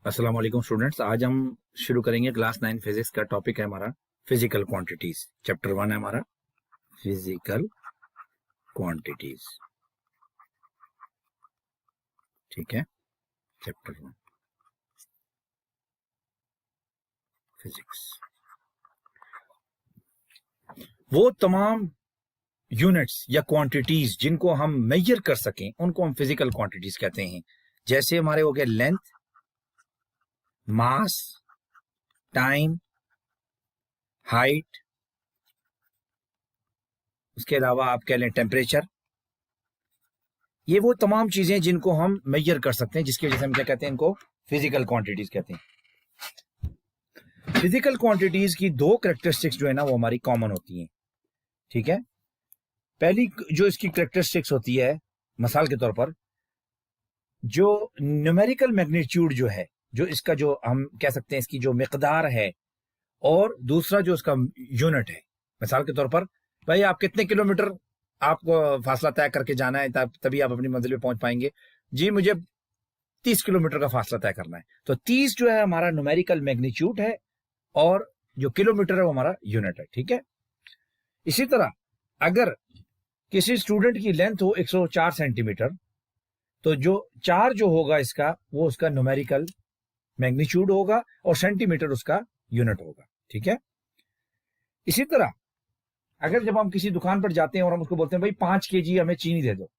अस्सलाम वालेकुम स्टूडेंट्स। आज हम शुरू करेंगे क्लास 9 फिजिक्स का। टॉपिक है हमारा फिजिकल क्वांटिटीज। चैप्टर 1 है हमारा फिजिकल क्वांटिटीज। ठीक है, चैप्टर 1 फिजिक्स। वो तमाम यूनिट्स या क्वांटिटीज जिनको हम मेजर कर सकें उनको हम फिजिकल क्वांटिटीज कहते हैं। जैसे हमारे हो गए लेंथ, मास, टाइम, हाइट, उसके अलावा आप कह लें टेम्परेचर। ये वो तमाम चीजें जिनको हम मेजर कर सकते हैं, जिसकी वजह से हम क्या कहते हैं, इनको फिजिकल क्वांटिटीज कहते हैं। फिजिकल क्वांटिटीज की दो कैरेक्टरिस्टिक्स जो है ना वो हमारी कॉमन होती हैं। ठीक है, पहली जो इसकी कैरेक्टरिस्टिक्स होती है, मिसाल के तौर पर जो न्यूमेरिकल मैग्नीट्यूड जो है, जो इसका जो हम कह सकते हैं इसकी जो मिकदार है, और दूसरा जो उसका यूनिट है। मिसाल के तौर पर भाई आप कितने किलोमीटर आपको फासला तय करके जाना है तभी आप अपनी मंजिल पे पहुंच पाएंगे। जी मुझे 30 किलोमीटर का फासला तय करना है। तो 30 जो है हमारा न्यूमेरिकल मैग्नीट्यूड है और जो किलोमीटर है वो हमारा यूनिट है। ठीक है, इसी तरह अगर किसी स्टूडेंट की लेंथ हो 104 सेंटीमीटर, तो जो 4 जो होगा इसका वो उसका न्यूमेरिकल मैग्नीट्यूड होगा और सेंटीमीटर उसका यूनिट होगा। ठीक है, इसी तरह अगर जब हम किसी दुकान पर जाते हैं और हम उसको बोलते हैं भाई 5 kg हमें चीनी दे दो,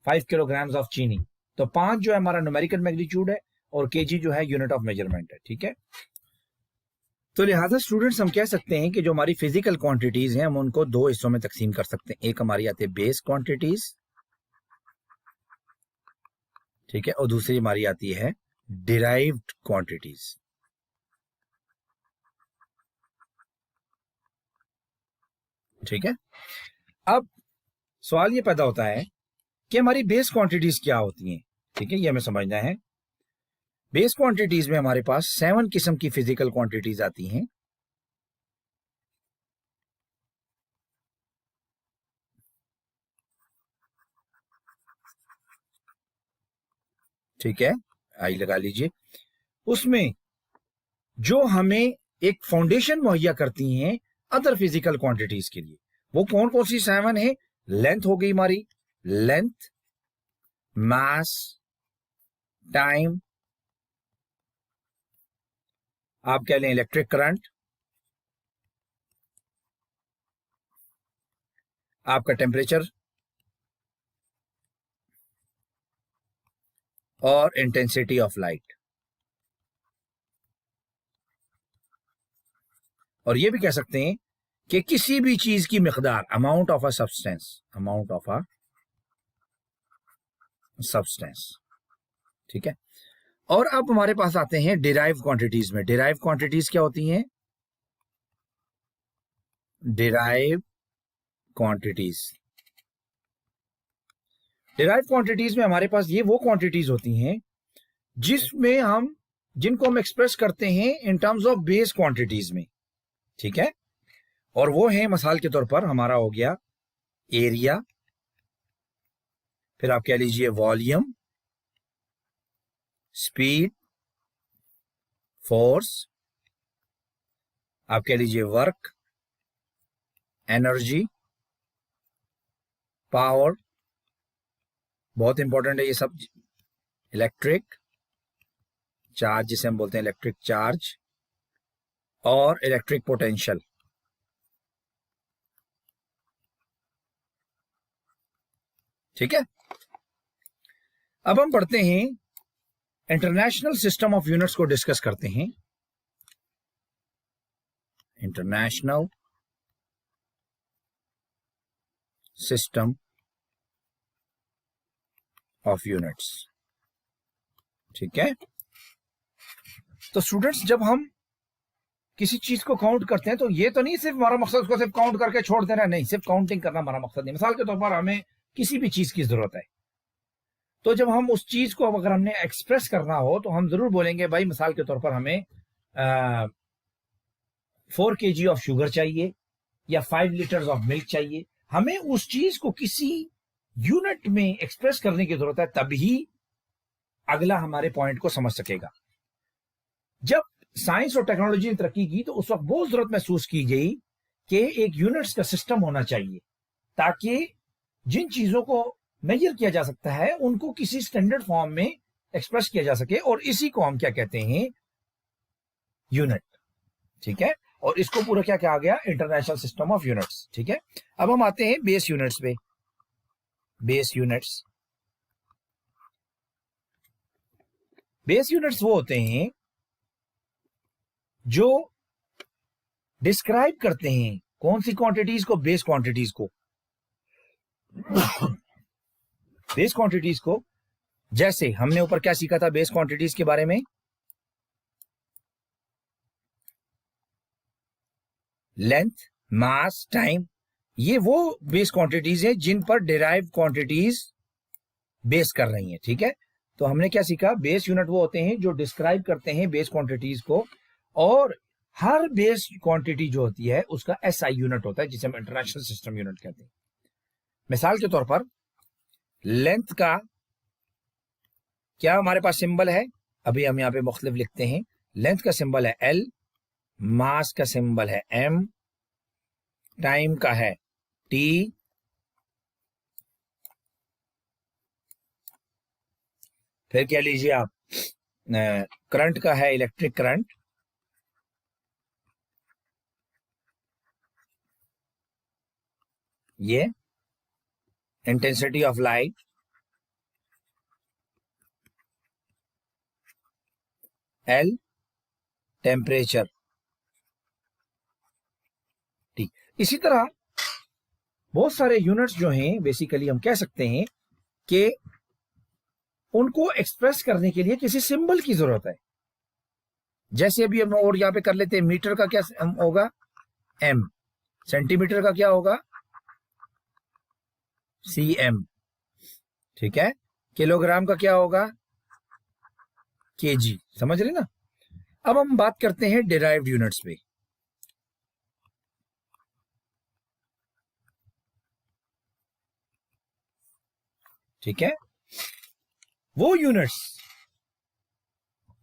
5 किलोग्राम्स ऑफ चीनी, तो 5 जो है हमारा न्यूमेरिकल मैग्नीट्यूड है और केजी जो है यूनिट ऑफ मेजरमेंट है। ठीक है, तो लिहाजा स्टूडेंट्स हम कह सकते हैं कि जो हमारी फिजिकल क्वांटिटीज हैं हम उनको दो हिस्सों में तकसीम कर सकते हैं। एक हमारी आती है बेस क्वांटिटीज, ठीक है, और दूसरी हमारी आती है डिराइव्ड क्वांटिटीज। ठीक है, अब सवाल ये पैदा होता है कि हमारी बेस क्वांटिटीज क्या होती हैं। ठीक है, ये हमें समझना है। बेस क्वांटिटीज में हमारे पास 7 किस्म की फिजिकल क्वांटिटीज आती हैं। ठीक है, आई लगा लीजिए। उसमें जो हमें एक फाउंडेशन मुहैया करती हैं अदर फिजिकल क्वांटिटीज के लिए, वो कौन कौन सी 7 है? लेंथ हो गई हमारी, लेंथ, मास, टाइम, आप कह लें इलेक्ट्रिक करंट, आपका टेम्परेचर और इंटेंसिटी ऑफ लाइट। और ये भी कह सकते हैं कि किसी भी चीज की मिकदार, amount of a substance, amount of a substance. ठीक है, और अब हमारे पास आते हैं डिराइव क्वांटिटीज में। डिराइव क्वांटिटीज क्या होती हैं? डिराइव क्वांटिटीज, डिराइव क्वांटिटीज में हमारे पास ये वो क्वांटिटीज होती हैं जिसमें हम जिनको हम एक्सप्रेस करते हैं in terms of base quantities में। ठीक है, और वो है मिसाल के तौर पर हमारा हो गया एरिया, फिर आप कह लीजिए वॉल्यूम, स्पीड, फोर्स, आप कह लीजिए वर्क, एनर्जी, पावर, बहुत इंपॉर्टेंट है ये सब, इलेक्ट्रिक चार्ज जिसे हम बोलते हैं इलेक्ट्रिक चार्ज, और इलेक्ट्रिक पोटेंशियल। ठीक है, अब हम पढ़ते हैं इंटरनेशनल सिस्टम ऑफ यूनिट्स को डिस्कस करते हैं। International system of units. ठीक है, तो स्टूडेंट्स जब हम किसी चीज को काउंट करते हैं तो ये तो नहीं सिर्फ हमारा मकसद उसको सिर्फ काउंट करके छोड़ देना, नहीं, सिर्फ काउंटिंग करना हमारा मकसद नहीं। मिसाल के तौर पर हमें किसी भी चीज की जरूरत है, तो जब हम उस चीज को अगर हमने एक्सप्रेस करना हो तो हम जरूर बोलेंगे भाई मिसाल के तौर पर हमें 4 kg ऑफ शुगर चाहिए या 5 लीटर्स ऑफ मिल्क चाहिए। हमें उस चीज को किसी यूनिट में एक्सप्रेस करने की जरूरत है, तभी अगला हमारे पॉइंट को समझ सकेगा। जब साइंस और टेक्नोलॉजी ने तरक्की की तो उस वक्त बहुत जरूरत महसूस की गई कि एक यूनिट्स का सिस्टम होना चाहिए ताकि जिन चीजों को मेजर किया जा सकता है उनको किसी स्टैंडर्ड फॉर्म में एक्सप्रेस किया जा सके, और इसी को हम क्या कहते हैं, यूनिट। ठीक है, और इसको पूरा क्या कहा गया, इंटरनेशनल सिस्टम ऑफ यूनिट्स। ठीक है, अब हम आते हैं बेस यूनिट्स पे। बेस यूनिट्स, बेस यूनिट्स वो होते हैं जो डिस्क्राइब करते हैं कौन सी क्वांटिटीज को, बेस क्वांटिटीज को। बेस क्वांटिटीज को, जैसे हमने ऊपर क्या सीखा था बेस क्वांटिटीज के बारे में, लेंथ, मास, टाइम, ये वो बेस क्वांटिटीज हैं जिन पर डिराइव क्वांटिटीज बेस कर रही हैं। ठीक है, तो हमने क्या सीखा, बेस यूनिट वो होते हैं जो डिस्क्राइब करते हैं बेस क्वांटिटीज को, और हर बेस क्वांटिटी जो होती है उसका एसआई यूनिट होता है जिसे हम इंटरनेशनल सिस्टम यूनिट कहते हैं। मिसाल के तौर पर लेंथ का क्या हमारे पास सिंबल है, अभी हम यहां पे मुख्तलिफ लिखते हैं। लेंथ का सिंबल है एल, मास का सिंबल है एम, टाइम का है टी, फिर कह लीजिए आप करंट का है इलेक्ट्रिक करंट, ये intensity of light, L temperature, T. इसी तरह बहुत सारे यूनिट्स जो हैं बेसिकली हम कह सकते हैं कि उनको एक्सप्रेस करने के लिए किसी सिंबल की जरूरत है। जैसे अभी हम और यहां पे कर लेते हैं, मीटर का क्या होगा, एम, सेंटीमीटर का क्या होगा, सी एम। ठीक है, किलोग्राम का क्या होगा, केजी। समझ रहे ना। अब हम बात करते हैं डिराइव्ड यूनिट्स पे। ठीक है, वो यूनिट्स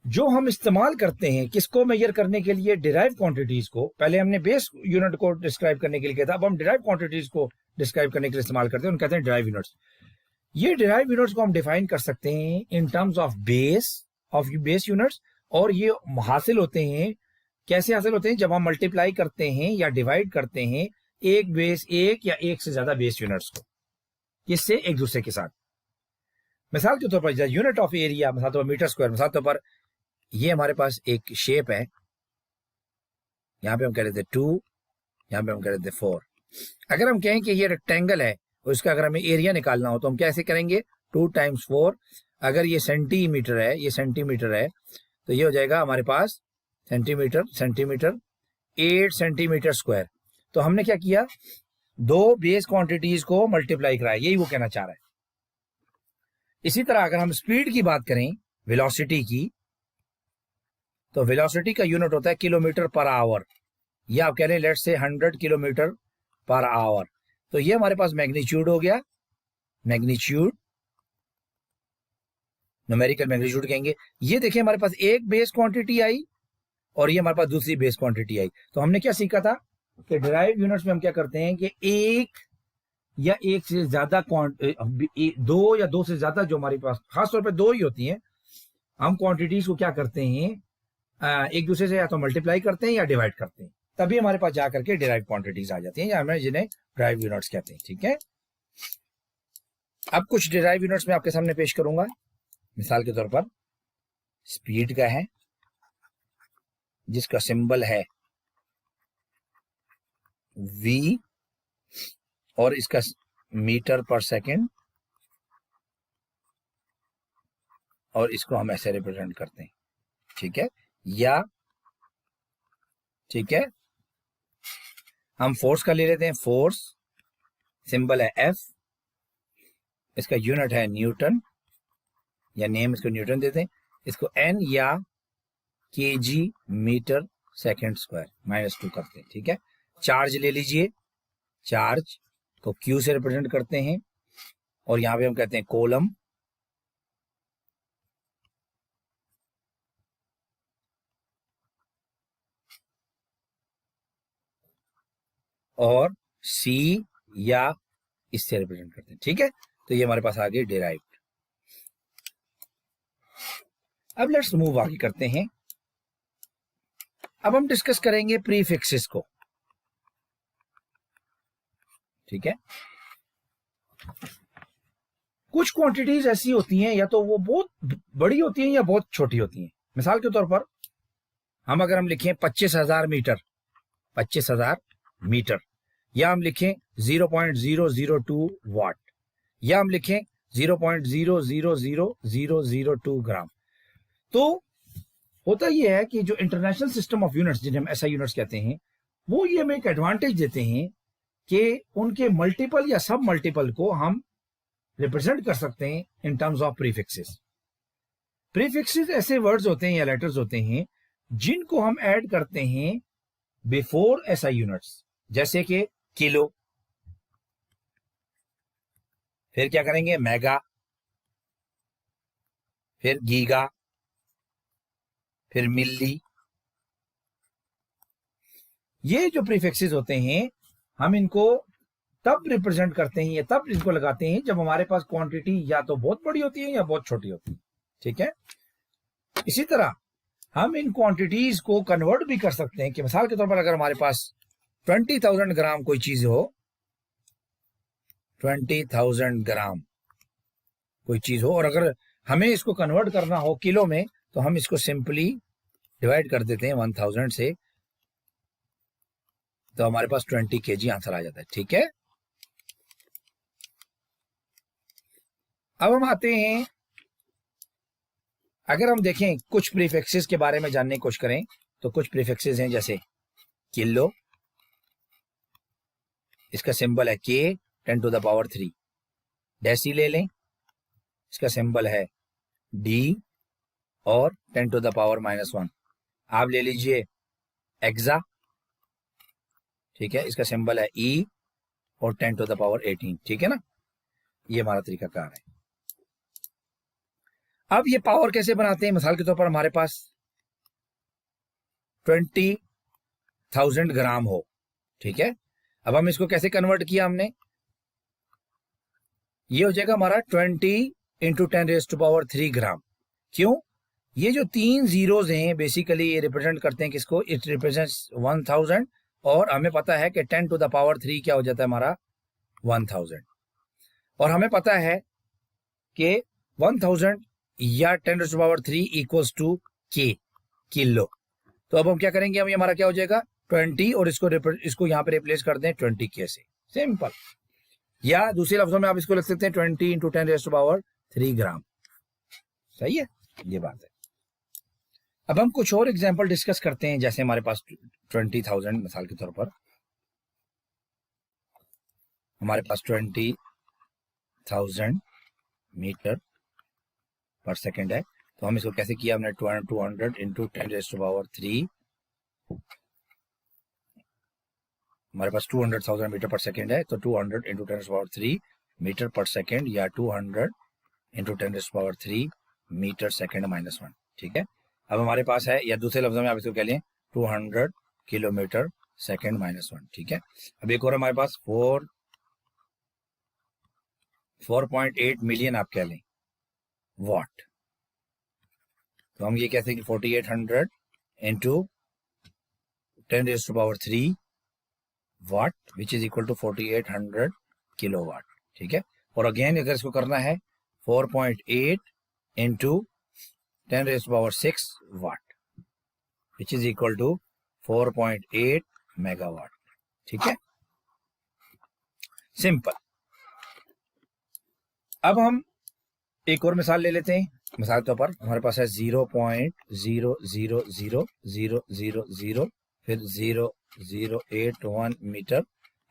जो हम इस्तेमाल करते हैं किसको मेजर करने के लिए, डिराइव क्वांटिटीज को। पहले हमने बेस यूनिट को डिस्क्राइब करने के लिए किया था, अब हम डिराइव क्वांटिटीज को डिस्क्राइब करने के लिए इस्तेमाल करते हैं, उनको कहते हैं डिराइव यूनिट्स। ये डिराइव यूनिट्स को हम डिफाइन कर सकते हैं in terms of base units, और ये हासिल होते हैं, कैसे हासिल होते हैं, जब हम मल्टीप्लाई करते हैं या डिवाइड करते हैं एक या एक से ज्यादा बेस यूनिट्स को, किससे, एक दूसरे के साथ। मिसाल के तौर पर यूनिट ऑफ एरिया, मिसाल तौर पर मीटर स्क्वायर, मिसाल तौर पर ये हमारे पास एक शेप है, यहां पे हम कह रहे थे 2, यहां पे हम कह रहे थे 4। अगर हम कहें कि ये रेक्टेंगल है और इसका अगर हमें एरिया निकालना हो तो हम कैसे करेंगे, 2 टाइम्स 4। अगर ये सेंटीमीटर है, ये सेंटीमीटर है, तो ये हो जाएगा हमारे पास सेंटीमीटर 8 सेंटीमीटर स्क्वायर। तो हमने क्या किया, दो बेस क्वांटिटीज को मल्टीप्लाई कराया, यही वो कहना चाह रहा है। इसी तरह अगर हम स्पीड की बात करें, वेलोसिटी की, तो वेलोसिटी का यूनिट होता है किलोमीटर पर आवर, या आप कह रहे हैं let's say 100 kilometre per hour. तो ये हमारे पास मैग्नीट्यूड हो गया, मैग्नीट्यूड, न्यूमेरिकल मैग्नीट्यूड कहेंगे। ये देखिए हमारे पास एक बेस क्वांटिटी आई और ये हमारे पास दूसरी बेस क्वांटिटी आई। तो हमने क्या सीखा था कि डिराइव यूनिट्स में हम क्या करते हैं कि एक या एक से ज्यादा दो या दो से ज्यादा, जो हमारे पास खासतौर पर दो ही होती हैं, हम क्वांटिटीज को क्या करते हैं, एक दूसरे से या तो मल्टीप्लाई करते हैं या डिवाइड करते हैं, तभी हमारे पास जाकर के डिराइव क्वांटिटीज आ जाती हैं, या हमें जिन्हें डिराइव यूनिट्स कहते हैं। ठीक है, अब कुछ डिराइव यूनिट्स मैं आपके सामने पेश करूंगा। मिसाल के तौर पर स्पीड का है जिसका सिंबल है v, और इसका मीटर पर सेकंड, और इसको हम ऐसे रिप्रेजेंट करते हैं। ठीक है, या ठीक है, हम फोर्स का ले लेते हैं, फोर्स सिंबल है F, इसका यूनिट है न्यूटन, या नेम इसको न्यूटन देते हैं, इसको N या kg मीटर सेकंड स्क्वायर -2 करते हैं। ठीक है, चार्ज ले लीजिए, चार्ज को Q से रिप्रेजेंट करते हैं, और यहां पे हम कहते हैं कोलम, और C या इससे रिप्रेजेंट करते हैं, ठीक है। तो ये हमारे पास आ गई डिराइव्ड। अब लेट्स मूव आगे करते हैं। अब हम डिस्कस करेंगे प्रीफिक्सेस को, ठीक है। कुछ क्वांटिटीज ऐसी होती हैं या तो वो बहुत बड़ी होती हैं या बहुत छोटी होती हैं। मिसाल के तौर पर अगर हम लिखें 25,000 मीटर, 25,000 मीटर, या हम लिखें 0.002 वाट, या हम लिखें 0.000002 ग्राम। तो होता यह है कि जो इंटरनेशनल सिस्टम ऑफ यूनिट्स, जिन्हें हम एसआई यूनिट्स कहते हैं, वो ये हमें एक एडवांटेज देते हैं कि उनके मल्टीपल या सब मल्टीपल को हम रिप्रेजेंट कर सकते हैं in terms of prefixes. Prefixes ऐसे वर्ड्स होते हैं या लेटर्स होते हैं जिनको हम ऐड करते हैं बिफोर एसआई यूनिट्स, जैसे कि किलो, फिर क्या करेंगे मेगा, फिर गीगा, फिर मिली। ये जो प्रीफिक्सेस होते हैं हम इनको तब रिप्रेजेंट करते हैं या तब इनको लगाते हैं जब हमारे पास क्वांटिटी या तो बहुत बड़ी होती है या बहुत छोटी होती है, ठीक है। इसी तरह हम इन क्वांटिटीज को कन्वर्ट भी कर सकते हैं कि मिसाल के तौर पर अगर हमारे पास 20,000 ग्राम कोई चीज हो, 20,000 ग्राम कोई चीज हो, और अगर हमें इसको कन्वर्ट करना हो किलो में, तो हम इसको सिंपली डिवाइड कर देते हैं 1000 से, तो हमारे पास 20 kg आंसर आ जाता है, ठीक है। अब हम आते हैं, अगर हम देखें कुछ प्रीफिक्सेस के बारे में जानने की कोशिश करें, तो कुछ प्रीफिक्सेस हैं जैसे किलो, इसका सिंबल है K 10⁻³ डेसी ले लें, इसका सिंबल है D और 10⁻⁻1। आप ले लीजिए एक्सा, ठीक है, इसका सिंबल है E और 10⁻18, ठीक है ना। ये हमारा तरीकाकार है। अब ये पावर कैसे बनाते हैं, मिसाल के तौर पर हमारे पास 20,000 ग्राम हो, ठीक है। अब हम इसको कैसे कन्वर्ट किया हमने, ये हो जाएगा हमारा 20 × 10⁻³ ग्राम। क्यों, ये जो 3 जीरोज हैं बेसिकली ये रिप्रेजेंट करते हैं किसको, इट रिप्रेजेंट्स 1000, और हमें पता है कि 10⁻³ क्या हो जाता है हमारा 1000, और हमें पता है कि 1000 या 10⁻³ इक्वल्स टू K, किलो। तो अब हम क्या करेंगे, हम ये हमारा क्या हो जाएगा 20, और इसको यहाँ पे रिप्लेस कर दें 20K से, सिंपल। या दूसरे लफ्जों में आप इसको लिख सकते हैं 20 × 10⁻³ ग्राम, सही है, ये बात है। अब हम कुछ और एग्जांपल डिस्कस करते हैं, जैसे हमारे पास 20,000, मिसाल के तौर पर हमारे पास 20,000 मीटर पर सेकेंड है, तो हम इसको कैसे किया हमने 200 × 10⁻³ हमारे पास 200,000 मीटर पर सेकेंड है, तो 200 × 10⁻³ मीटर पर सेकेंड, या 200 × 10⁻³ मीटर सेकेंड -1, ठीक है। अब हमारे पास है, या दूसरे लफ्जों में आप इसको कह लें 200 किलोमीटर सेकेंड -1, ठीक है। अब एक और हमारे पास 4.8 मिलियन आप कह लें वाट, तो हम ये कहते हैं कि 4800 × 10⁻³ watt which is equal to 4800 kilowatt, ठीक है। और अगेन अगर इसको करना है 4.8 × 10⁻6 watt which is equal to 4.8 megawatt, ठीक है, सिंपल। अब हम एक और मिसाल ले लेते हैं। मिसाल के तौर पर हमारे पास है 0.000000, फिर 0081 मीटर,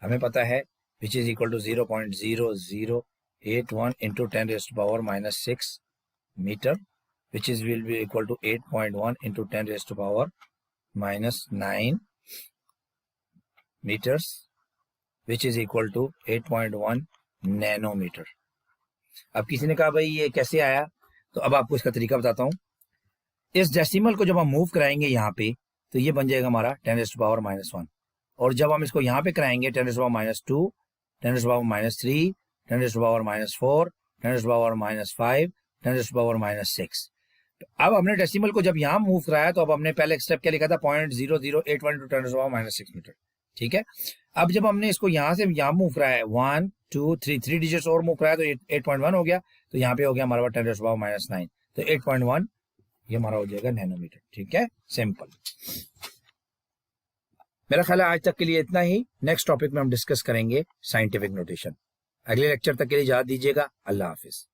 हमें पता है which is equal to 0.0081 × 10⁻⁻6 metre, which is will be equal to 8.1 × 10⁻⁻9 meters, which is equal to 8.1 nanometre. अब किसी ने कहा भाई ये कैसे आया, तो अब आपको इसका तरीका बताता हूं। इस डेसिमल को जब हम मूव कराएंगे यहाँ पे, तो ये बन जाएगा हमारा 10⁻⁻1, और जब हम इसको यहाँ पे कराएंगे 10 to power -2, 10 to power -3, 10 to power -4, 10 to power -5, 10 to power -6। अब हमने डेसिमल को जब यहाँ मूव कराया तो अब हमने पहले स्टेप क्या लिखा था 0.0081 टू 10 टू पावर -6 मीटर। ठीक है, अब जब हमने इसको यहाँ से यहाँ मूव कराया है 1 2 3 3 डिजिट्स और मूव कराया तो 8.1 हो गया, तो यहाँ पे हो गया हमारा 10 टू पावर -9, तो 8.1 ये हमारा हो जाएगा नैनोमीटर। ठीक है, सिंपल। मेरा ख्याल है आज तक के लिए इतना ही। नेक्स्ट टॉपिक में हम डिस्कस करेंगे साइंटिफिक नोटेशन। अगले लेक्चर तक के लिए इजाजत दीजिएगा। अल्लाह हाफिज।